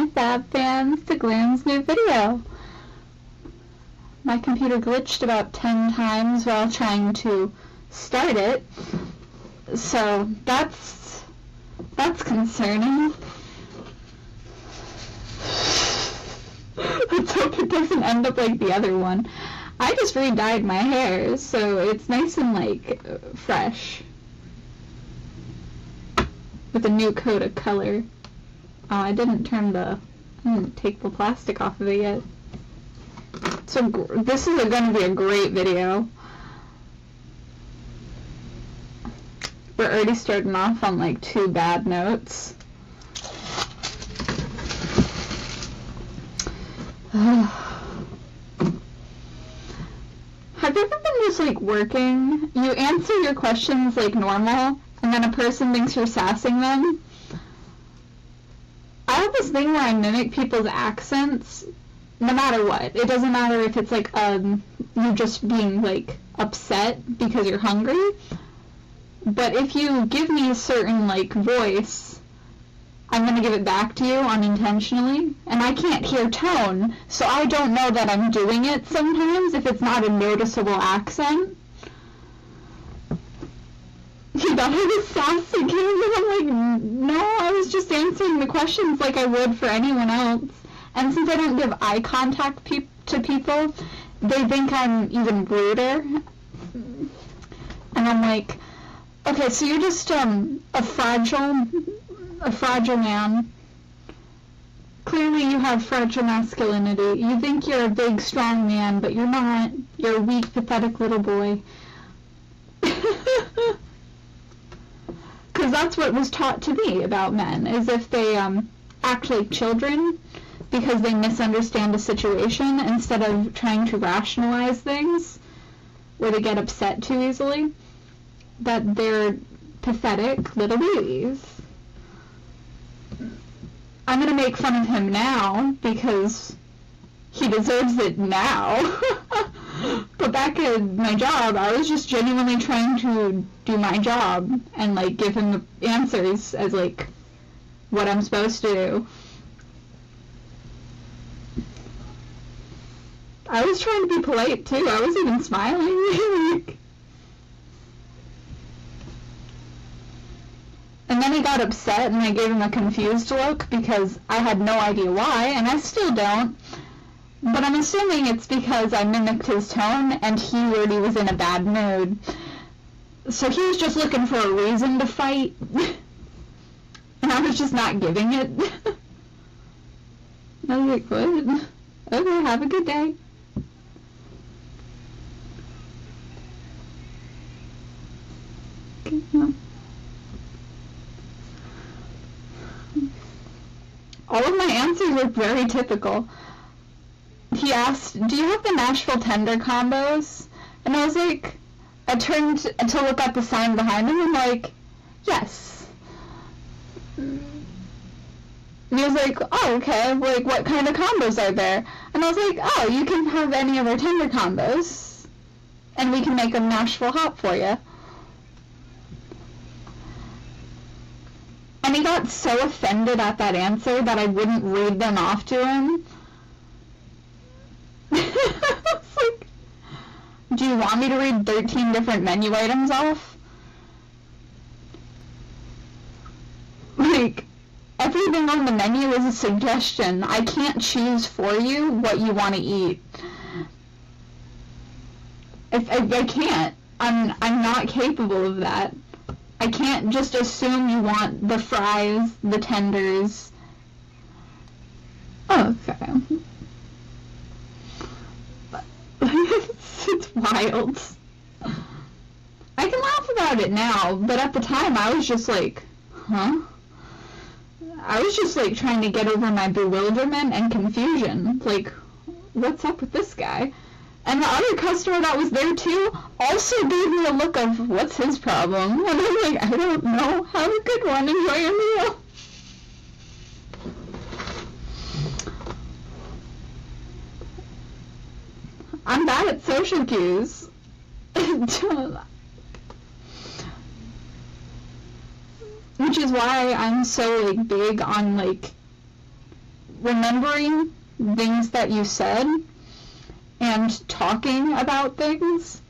my Fab fans to Glam's new video. My computer glitched about 10 times while trying to start it, so that's concerning. Let's hope it doesn't end up like the other one. I just re-dyed my hair, so it's nice and like fresh with a new coat of color. Oh, I didn't take the plastic off of it yet. So this is going to be a great video. We're already starting off on like 2 bad notes. Have you ever been just like working? You answer your questions like normal, and then a person thinks you're sassing them. I have this thing where I mimic people's accents, no matter what. It doesn't matter if it's like you just being like upset because you're hungry. But if you give me a certain like voice, I'm gonna give it back to you unintentionally, and I can't hear tone, so I don't know that I'm doing it sometimes if it's not a noticeable accent. You thought I was sassy, and I'm like, no, I was just answering the questions like I would for anyone else. And since I don't give eye contact to people, they think I'm even ruder. And I'm like, okay, so you're just a fragile man. Clearly you have fragile masculinity. You think you're a big, strong man, but you're not. You're a weak, pathetic little boy. Because that's what was taught to me about men, is if they act like children because they misunderstand a situation instead of trying to rationalize things, or they get upset too easily, that they're pathetic little babies. I'm going to make fun of him now because he deserves it now. But back at my job, I was just genuinely trying to do my job and like give him the answers as like what I'm supposed to do. I was trying to be polite too. I was even smiling. And then he got upset and I gave him a confused look because I had no idea why, and I still don't. But I'm assuming it's because I mimicked his tone and he already was in a bad mood. So he was just looking for a reason to fight. And I was just not giving it. I was like, what? Okay, have a good day. Okay, no. All of my answers were very typical. He asked, do you have the Nashville Tender combos? And I was like, I turned to look at the sign behind him and I'm like, yes. And he was like, oh, okay, like what kind of combos are there? And I was like, oh, you can have any of our Tender combos and we can make them Nashville hot for you. And he got so offended at that answer that I wouldn't read them off to him. I was like, do you want me to read 13 different menu items off? Like, everything on the menu is a suggestion. I can't choose for you what you want to eat. I can't. I'm not capable of that. I can't just assume you want the fries, the tenders. Oh, okay. It's wild. I can laugh about it now, but at the time I was just like, huh? I was just like trying to get over my bewilderment and confusion. Like, what's up with this guy? And the other customer that was there too also gave me a look of, what's his problem? And I'm like, I don't know. Have a good one. Enjoy your meal. I'm bad at social cues. Which is why I'm so like big on like remembering things that you said and talking about things.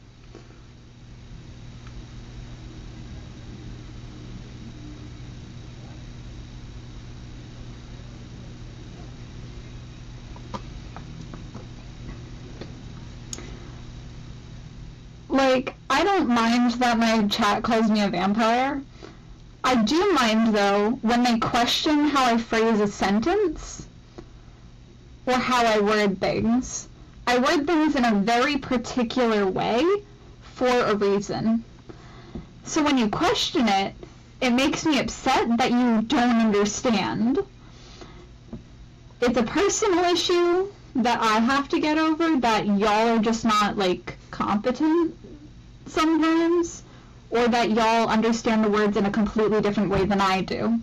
Like, I don't mind that my chat calls me a vampire. I do mind, though, when they question how I phrase a sentence or how I word things. I word things in a very particular way for a reason. So when you question it, it makes me upset that you don't understand. It's a personal issue that I have to get over, that y'all are just not, like, competent sometimes, or that y'all understand the words in a completely different way than I do.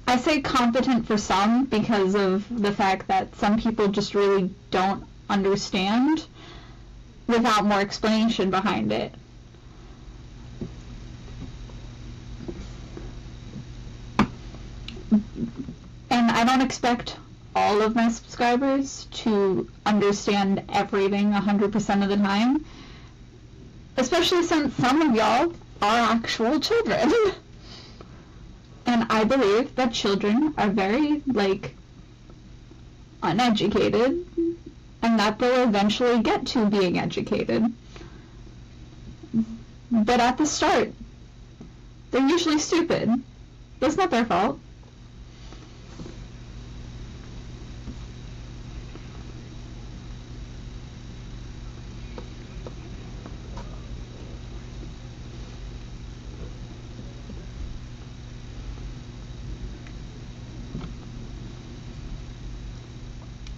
I say competent for some because of the fact that some people just really don't understand without more explanation behind it. And I don't expect all of my subscribers to understand everything 100% of the time, especially since some of y'all are actual children. And I believe that children are very, like, uneducated, and that they'll eventually get to being educated. But at the start, they're usually stupid. That's not their fault.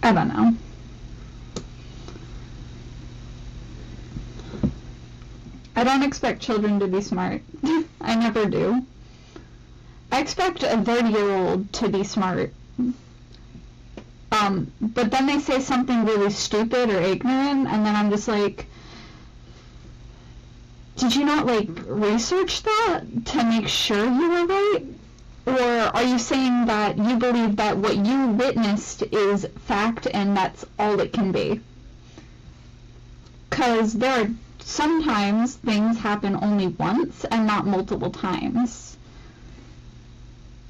I don't know. I don't expect children to be smart. I never do. I expect a 30-year-old to be smart. But then they say something really stupid or ignorant, and then I'm just like, did you not, like, research that to make sure you were right? Or are you saying that you believe that what you witnessed is fact and that's all it can be? Because there are sometimes things happen only once and not multiple times.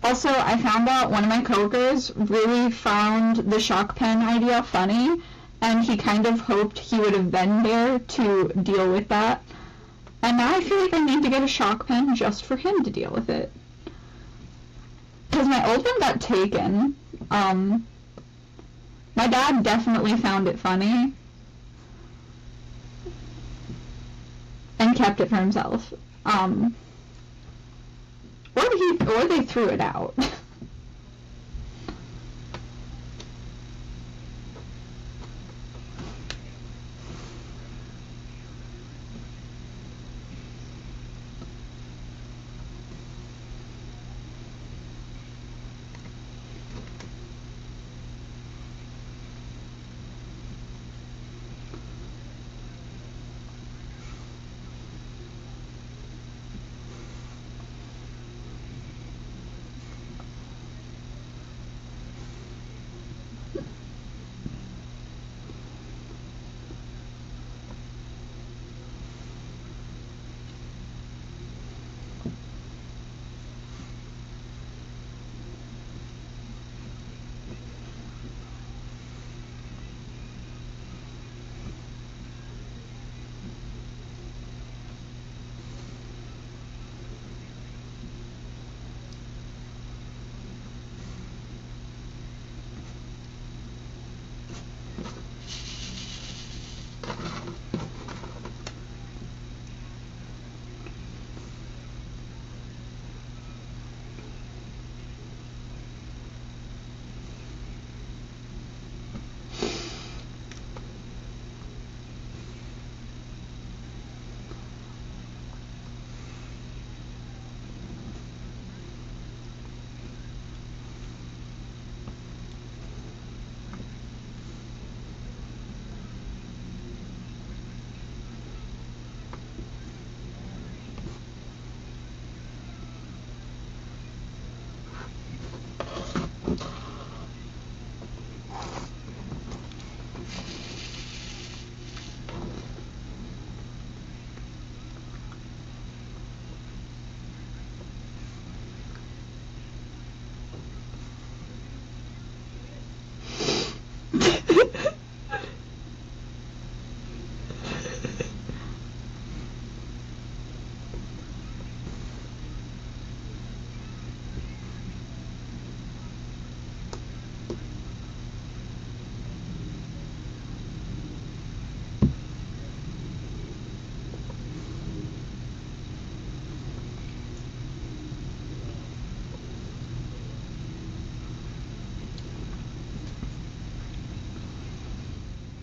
Also, I found out one of my coworkers really found the shock pen idea funny, and he kind of hoped he would have been there to deal with that. And now I feel like I need to get a shock pen just for him to deal with it. Because my old one got taken. My dad definitely found it funny and kept it for himself. Or they threw it out.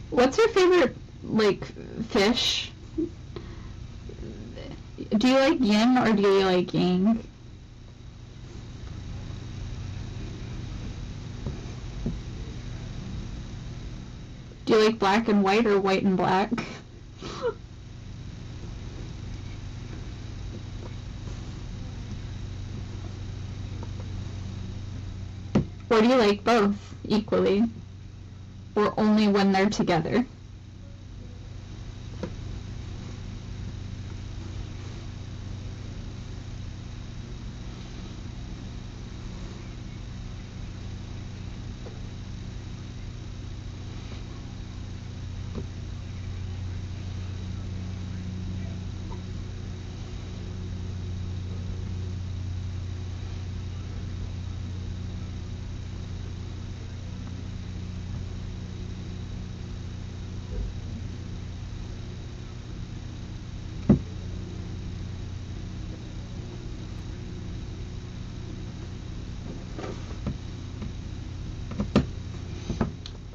What's your favorite, like, fish? Do you like yin or do you like yang? Do you like black and white or white and black? Or do you like both equally? Or only when they're together?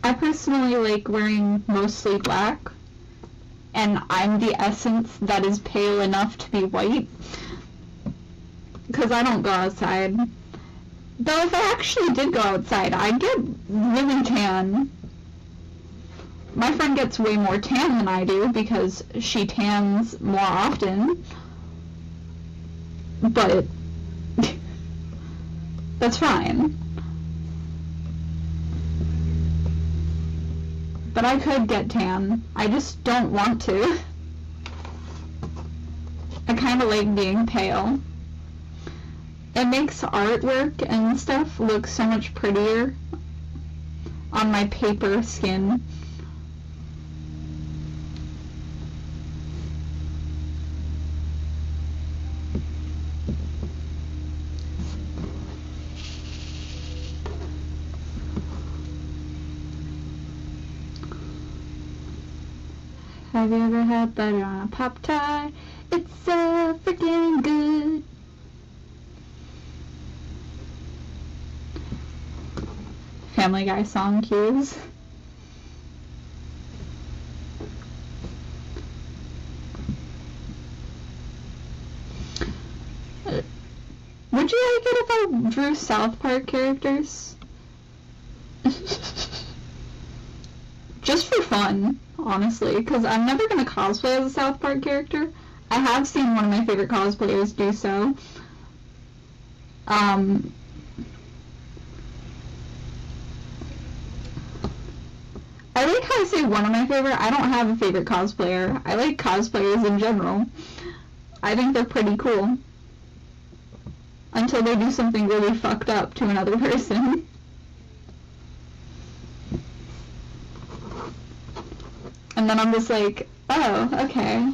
I personally like wearing mostly black, and I'm the essence that is pale enough to be white, because I don't go outside. Though if I actually did go outside, I'd get really tan. My friend gets way more tan than I do because she tans more often, but that's fine. But I could get tan. I just don't want to. I kind of like being pale. It makes artwork and stuff look so much prettier on my paper skin. Have you ever had butter on a Pop-Tart? It's so freaking good. Family Guy song cues. Would you like it if I drew South Park characters? Just for fun, honestly, because I'm never going to cosplay as a South Park character. I have seen one of my favorite cosplayers do so. I like how I say one of my favorite. I don't have a favorite cosplayer. I like cosplayers in general. I think they're pretty cool. Until they do something really fucked up to another person. And then I'm just like, oh, okay.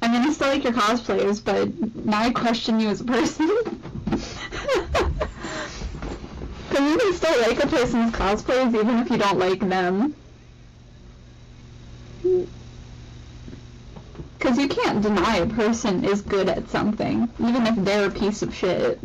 I mean, I still like your cosplayers, but now I question you as a person. Because you can still like a person's cosplays even if you don't like them. Because you can't deny a person is good at something, even if they're a piece of shit.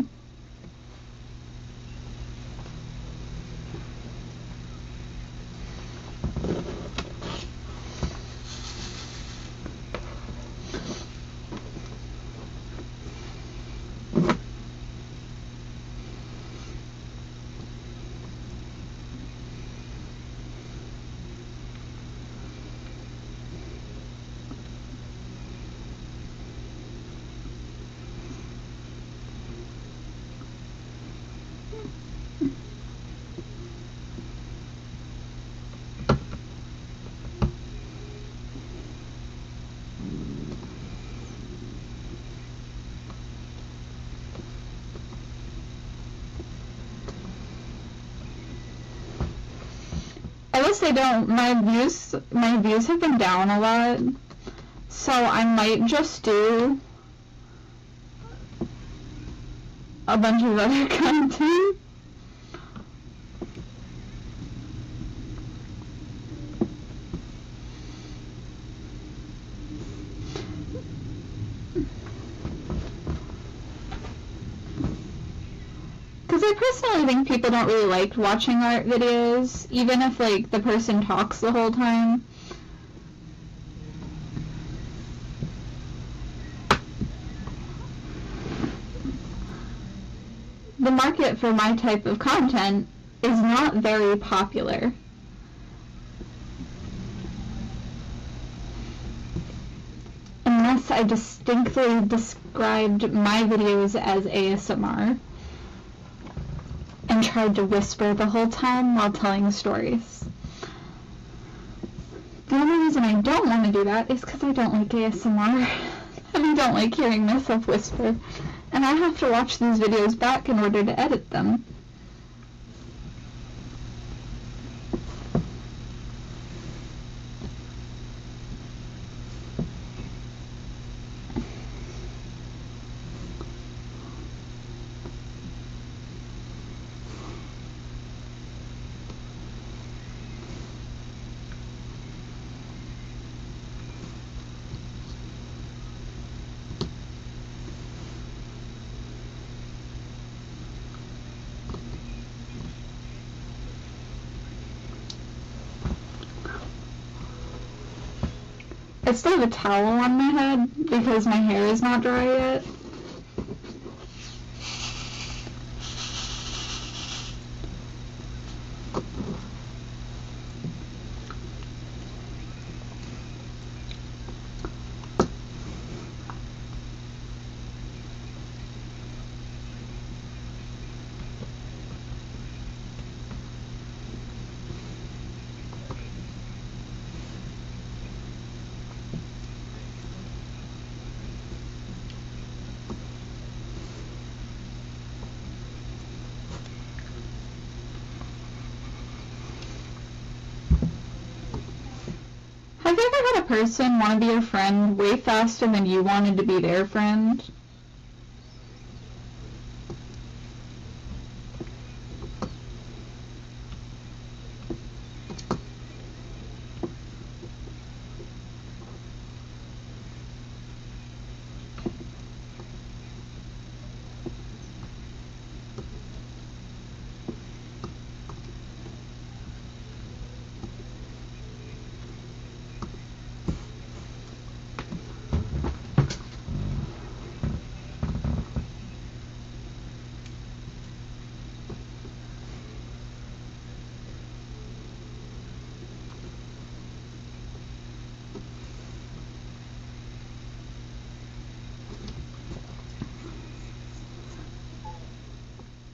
I will say don't, my views have been down a lot, so I might just do a bunch of other content. Because I personally think people don't really like watching art videos, even if, like, the person talks the whole time. the market for my type of content is not very popular. Unless I distinctly described my videos as ASMR and tried to whisper the whole time while telling stories. The only reason I don't want to do that is because I don't like ASMR, and I don't like hearing myself whisper, and I have to watch these videos back in order to edit them. I still have a towel on my head because my hair is not dry yet. Have you ever had a person want to be your friend way faster than you wanted to be their friend?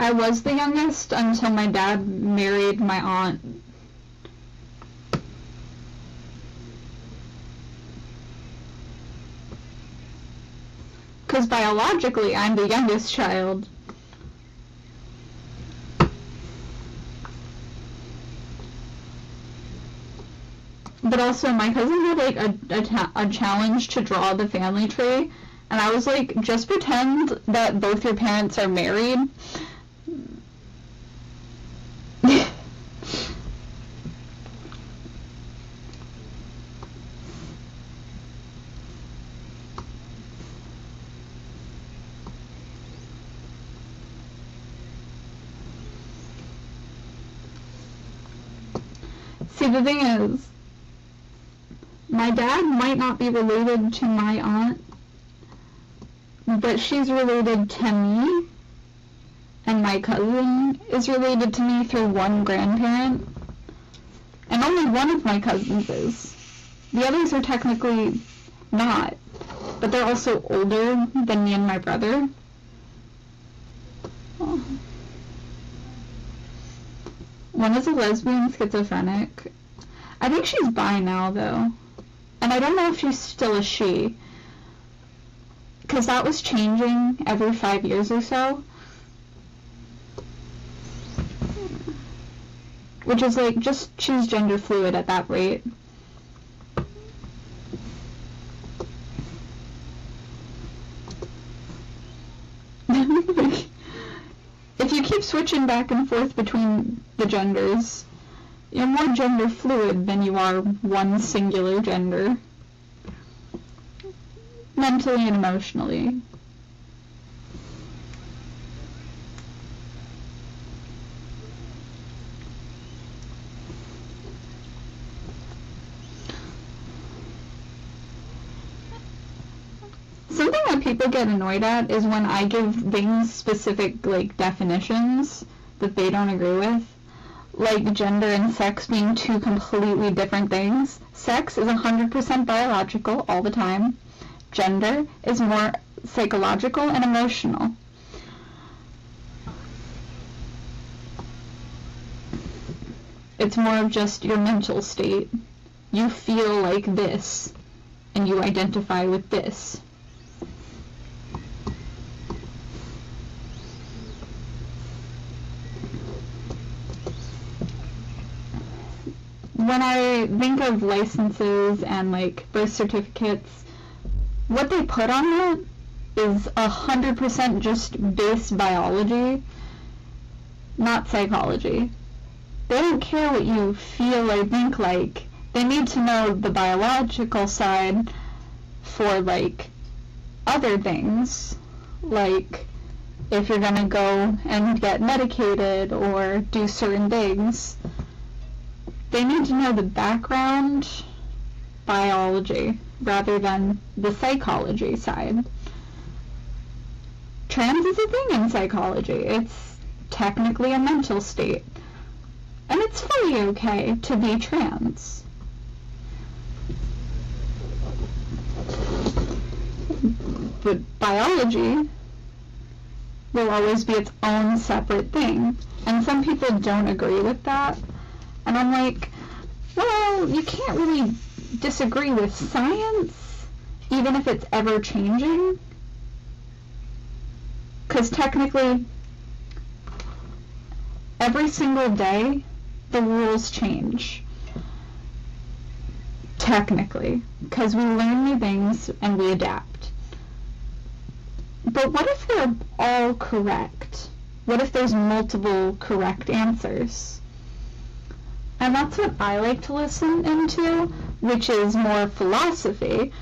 I was the youngest until my dad married my aunt. Because biologically, I'm the youngest child. But also, my cousin had like a challenge to draw the family tree, and I was like, just pretend that both your parents are married. See, the thing is, my dad might not be related to my aunt, but she's related to me, and my cousin is related to me through one grandparent, and only one of my cousins is. The others are technically not, but they're also older than me and my brother. Oh. One is a lesbian schizophrenic. I think she's bi now, though. And I don't know if she's still a she. Because that was changing every 5 years or so. Which is like, just choose gender fluid at that rate. If you keep switching back and forth between the genders, you're more gender fluid than you are one singular gender. Mentally and emotionally. Something that people get annoyed at is when I give things specific, like, definitions that they don't agree with. Like gender and sex being two completely different things. Sex is 100% biological all the time. Gender is more psychological and emotional. It's more of just your mental state. You feel like this, and you identify with this. When I think of licenses and, like, birth certificates, what they put on that is 100% just base biology, not psychology. They don't care what you feel or think like. They need to know the biological side for, like, other things. Like, if you're gonna go and get medicated or do certain things. They need to know the background biology rather than the psychology side. Trans is a thing in psychology. It's technically a mental state. And it's fully okay to be trans. But biology will always be its own separate thing. And some people don't agree with that. And I'm like, well, you can't really disagree with science, even if it's ever changing. Because technically, every single day, the rules change. Technically. Because we learn new things and we adapt. But what if they're all correct? What if there's multiple correct answers? And that's what I like to listen into, which is more philosophy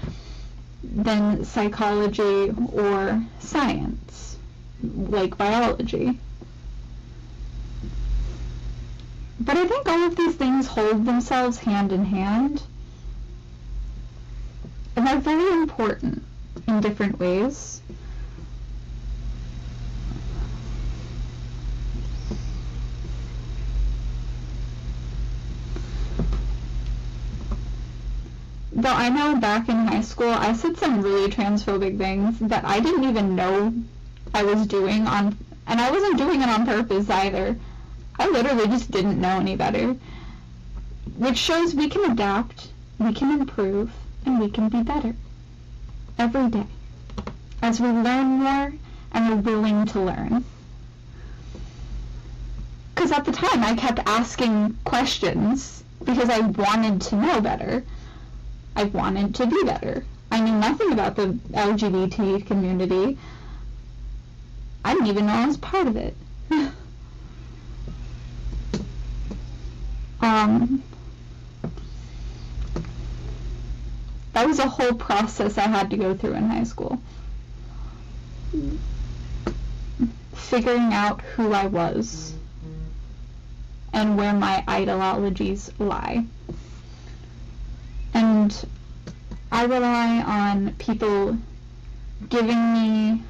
than psychology or science, like biology. But I think all of these things hold themselves hand in hand, and they're very important in different ways. Though I know back in high school, I said some really transphobic things that I didn't even know I was doing and I wasn't doing it on purpose either. I literally just didn't know any better. Which shows we can adapt, we can improve, and we can be better. Every day. As we learn more and we're willing to learn. Because at the time I kept asking questions because I wanted to know better. I wanted to be better. I knew nothing about the LGBT community. I didn't even know I was part of it. That was a whole process I had to go through in high school. Figuring out who I was and where my ideologies lie. And I rely on people giving me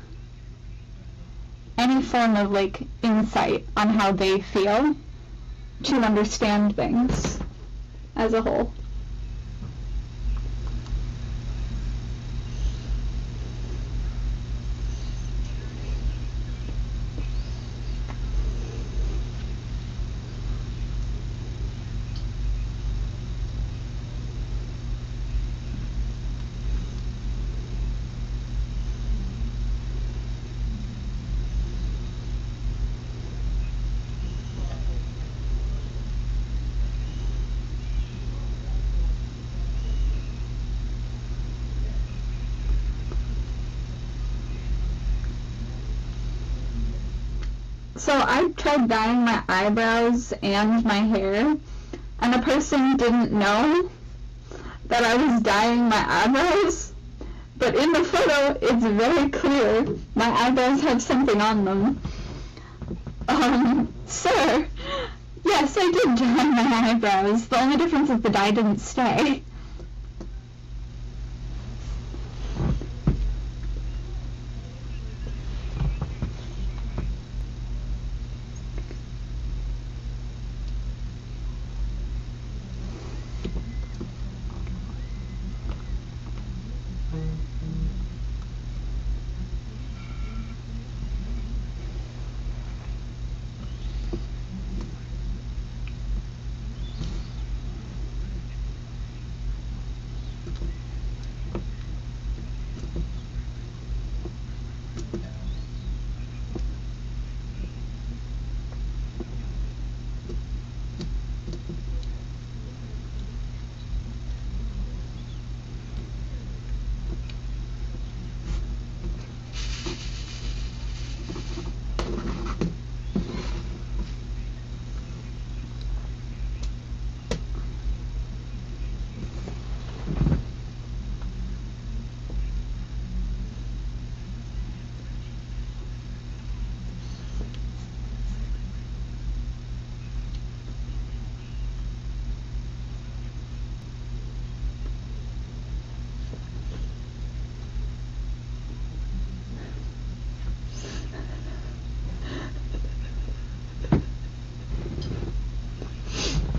any form of, like, insight on how they feel to understand things as a whole. So I tried dyeing my eyebrows and my hair, and a person didn't know that I was dyeing my eyebrows, but in the photo it's very clear my eyebrows have something on them. Sir, yes, I did dye my eyebrows. The only difference is the dye didn't stay.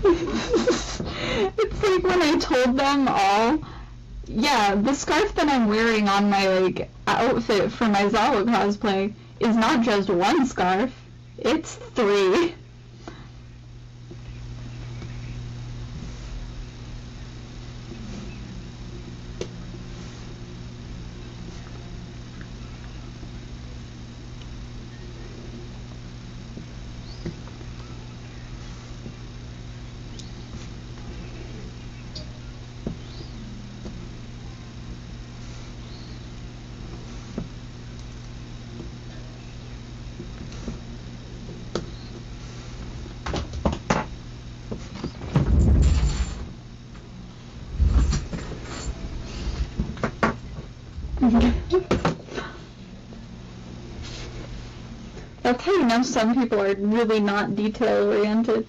It's like when I told them all, yeah, the scarf that I'm wearing on my, like, outfit for my Zawa cosplay is not just one scarf, it's 3. That's how you know some people are really not detail-oriented.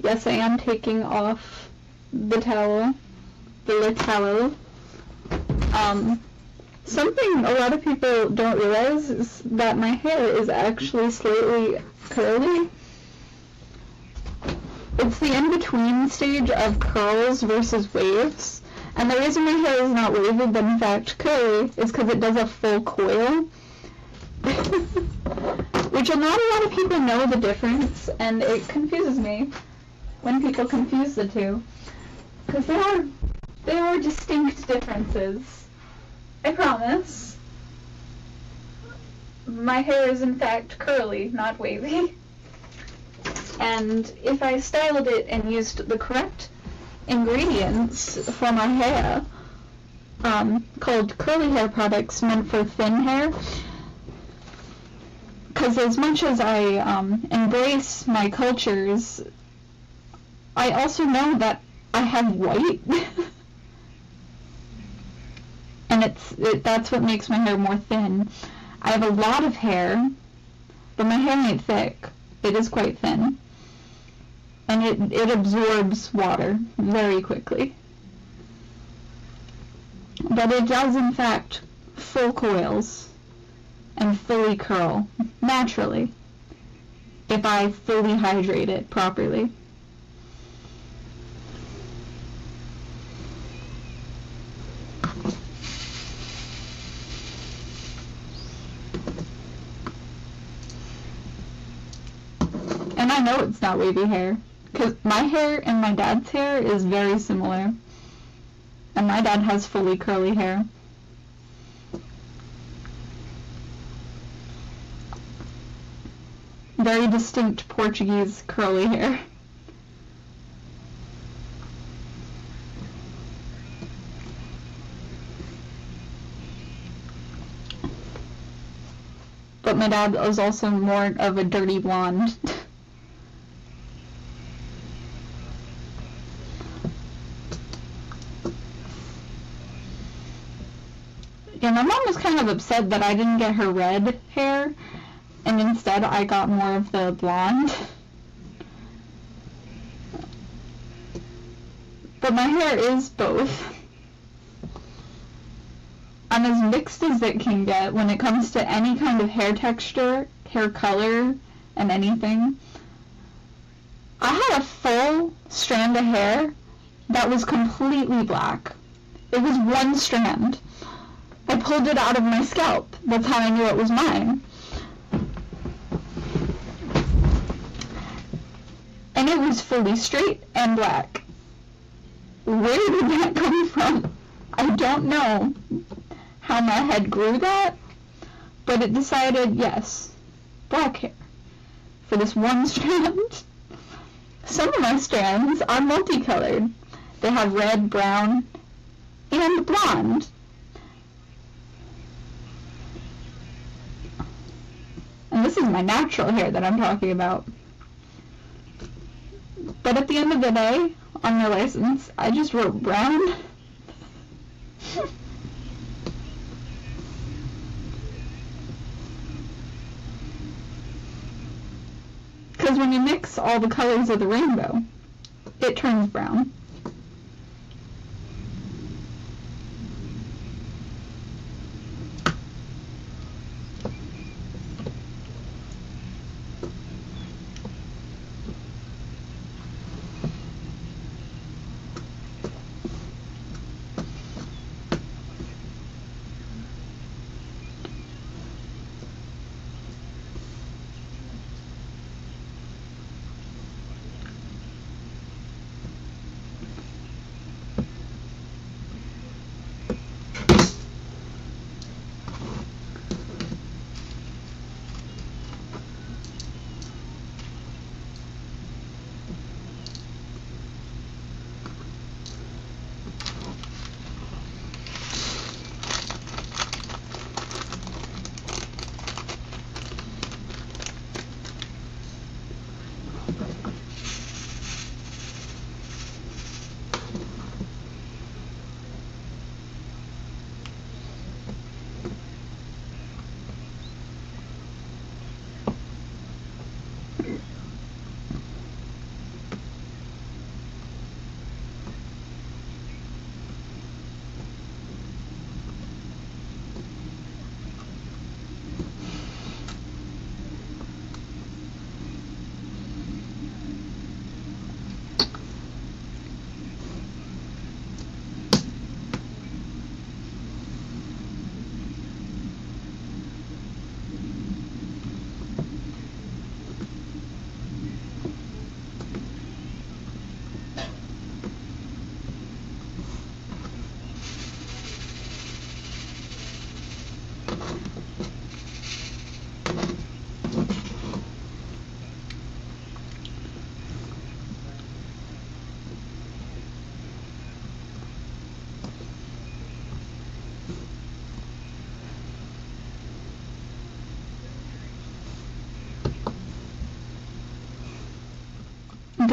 Yes, I am taking off the towel, the towel. Something a lot of people don't realize is that my hair is actually slightly curly. It's the in-between stage of curls versus waves. And the reason my hair is not wavy but in fact curly is because it does a full coil. Which not a lot of people know the difference, and it confuses me when people confuse the two. Because they are distinct differences. I promise. My hair is in fact curly, not wavy. And if I styled it and used the correct ingredients for my hair, called curly hair products meant for thin hair, because as much as I embrace my cultures, I also know that I have white, and that's what makes my hair more thin. I have a lot of hair, but my hair ain't thick. It is quite thin, and it absorbs water very quickly. But it does, in fact, full coils and fully curl naturally if I fully hydrate it properly. And I know it's not wavy hair, because my hair and my dad's hair is very similar. And my dad has fully curly hair. Very distinct Portuguese curly hair. But my dad was also more of a dirty blonde. Yeah, my mom was kind of upset that I didn't get her red hair, and instead I got more of the blonde. But my hair is both. I'm as mixed as it can get when it comes to any kind of hair texture, hair color, and anything. I had a full strand of hair that was completely black. It was one strand. I pulled it out of my scalp. That's how I knew it was mine. And it was fully straight and black. Where did that come from? I don't know how my head grew that, but it decided, yes, black hair for this one strand. Some of my strands are multicolored. They have red, brown, and blonde. And this is my natural hair that I'm talking about. But at the end of the day, on my license, I just wrote brown. Because when you mix all the colors of the rainbow, it turns brown.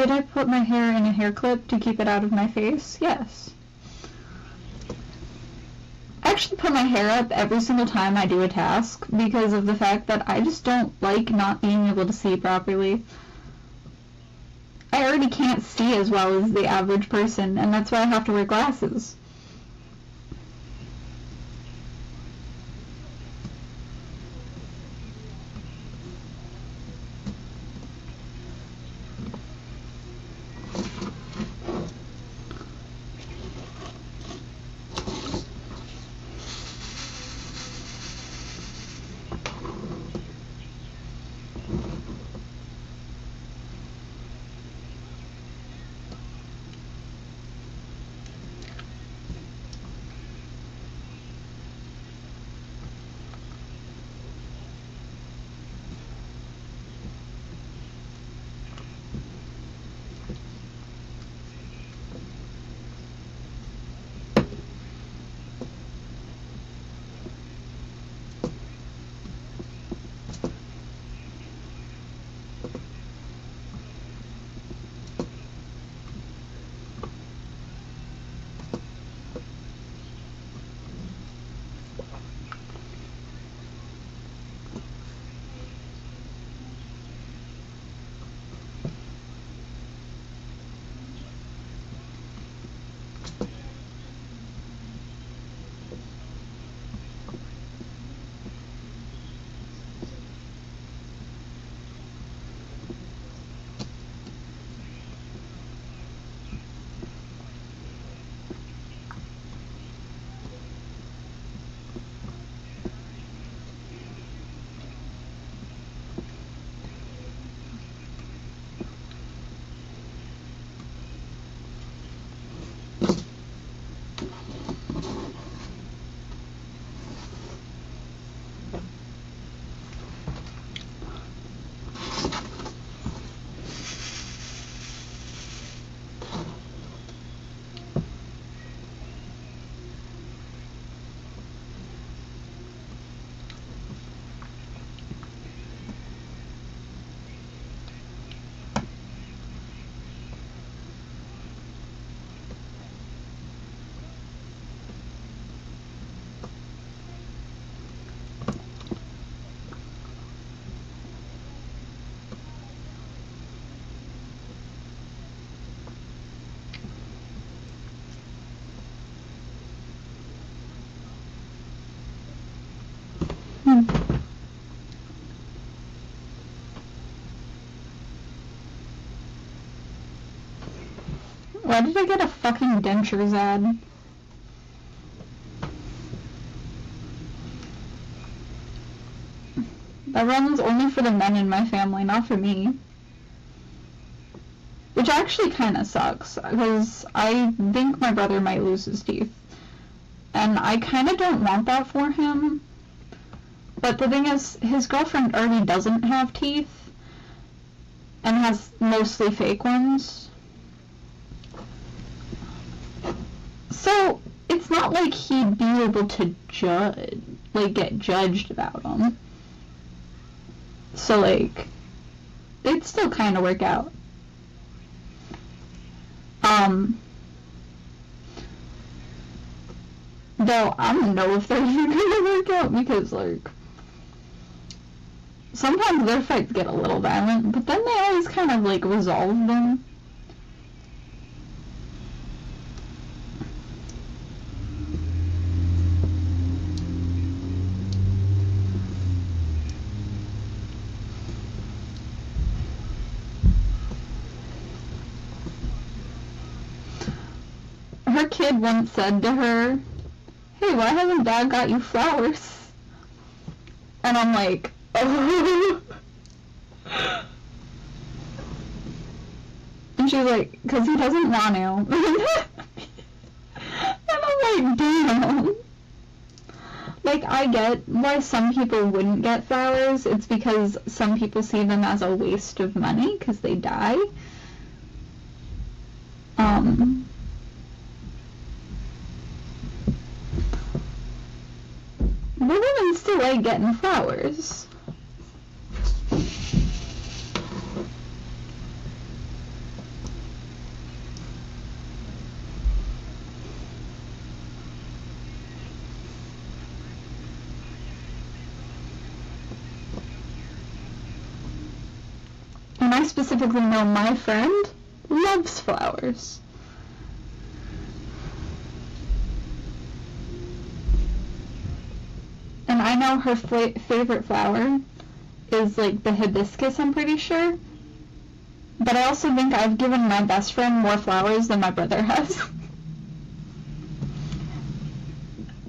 Did I put my hair in a hair clip to keep it out of my face? Yes. I actually put my hair up every single time I do a task because of the fact that I just don't like not being able to see properly. I already can't see as well as the average person, and that's why I have to wear glasses. Why did I get a fucking dentures ad? That runs only for the men in my family, not for me. Which actually kind of sucks, because I think my brother might lose his teeth. And I kind of don't want that for him. But the thing is, his girlfriend already doesn't have teeth, and has mostly fake ones. So, it's not like he'd be able to get judged about them. So, like, it'd still kind of work out. Though, I don't know if they're even gonna work out, because, like, sometimes their fights get a little violent, but then they always kind of, like, resolve them. Her kid once said to her, "Hey, why hasn't Dad got you flowers?" And I'm like, oh. And she's like, "'Cause he doesn't want to." And I'm like, damn. Like, I get why some people wouldn't get flowers. It's because some people see them as a waste of money because they die. But women still like getting flowers. And I specifically know my friend loves flowers. And I know her favorite flower is like the hibiscus, I'm pretty sure. But I also think I've given my best friend more flowers than my brother has.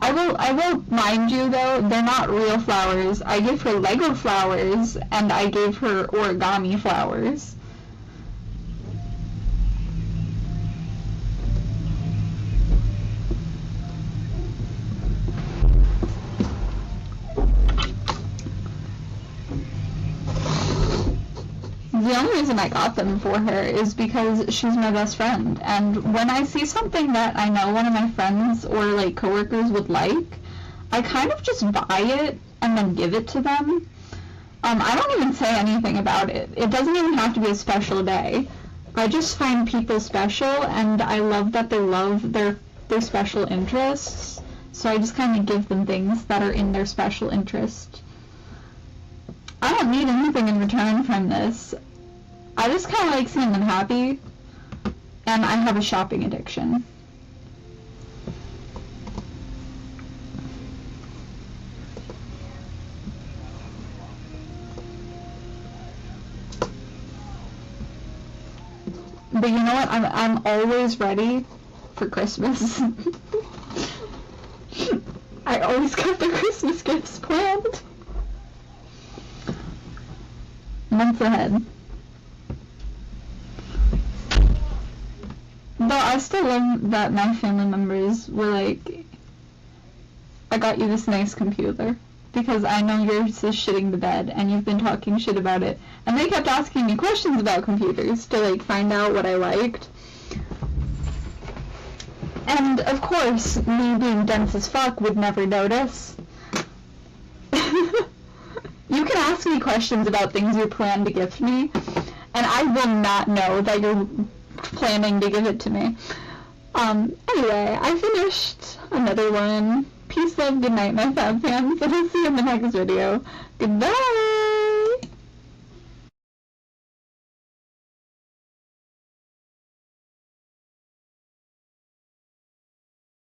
I will mind you though, they're not real flowers. I gave her Lego flowers and I gave her origami flowers. The only reason I got them for her is because she's my best friend, and when I see something that I know one of my friends or like coworkers would like, I kind of just buy it and then give it to them. I don't even say anything about it. It doesn't even have to be a special day. I just find people special, and I love that they love their special interests, so I just kind of give them things that are in their special interest. I don't need anything in return from this. I just kind of like seeing them happy, and I have a shopping addiction. But you know what? I'm always ready for Christmas. I always got the Christmas gifts planned. Months ahead. Though I still love that my family members were like, I got you this nice computer because I know yours is shitting the bed and you've been talking shit about it. And they kept asking me questions about computers to like find out what I liked. And of course, me being dense as fuck would never notice. You can ask me questions about things you plan to gift me, and I will not know that you're planning to give it to me. Anyway, I finished another one. Peace, love, good night, my fab fans, and I'll see you in the next video. Goodbye!